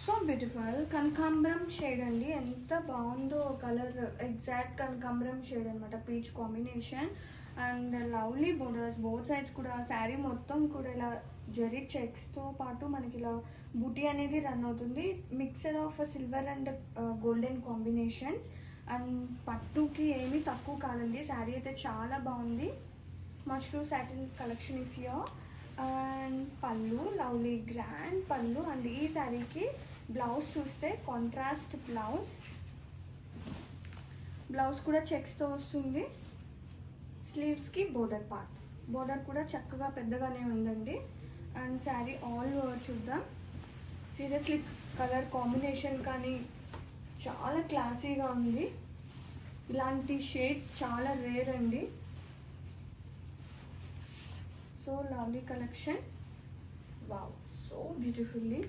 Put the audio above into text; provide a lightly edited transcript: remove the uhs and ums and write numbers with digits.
So beautiful కనకాంబరం shade అండి, ఎంత బాగుందో కలర్, ఎగ్జాక్ట్ కనకాంబరం షేడ్ అనమాట, peach combination. And lovely borders both sides కూడా. శారీ మొత్తం కూడా ఇలా జరీ చెక్స్తో పాటు మనకి ఇలా బూటీ అనేది రన్ అవుతుంది. Mixer of silver and golden combinations. And పట్టుకి ఏమీ తక్కువ కాదండి, శారీ అయితే చాలా బాగుంది. Mushroom satin collection is here. And pallu, lovely grand pallu. And ఈ శారీకి బ్లౌజ్ చూస్తే కాంట్రాస్ట్ బ్లౌజ్ కూడా చెక్స్తో వస్తుంది. స్లీవ్స్కి బోర్డర్ పార్ట్, బోర్డర్ కూడా చక్కగా పెద్దగానే ఉందండి. అండ్ శారీ ఆల్ ఓవర్ చూద్దాం. సీరియస్లీ కలర్ కాంబినేషన్ కానీ చాలా క్లాసీగా ఉంది. ఇలాంటి షేడ్స్ చాలా రేర్ అండి. So lovely collection, wow, so beautifully.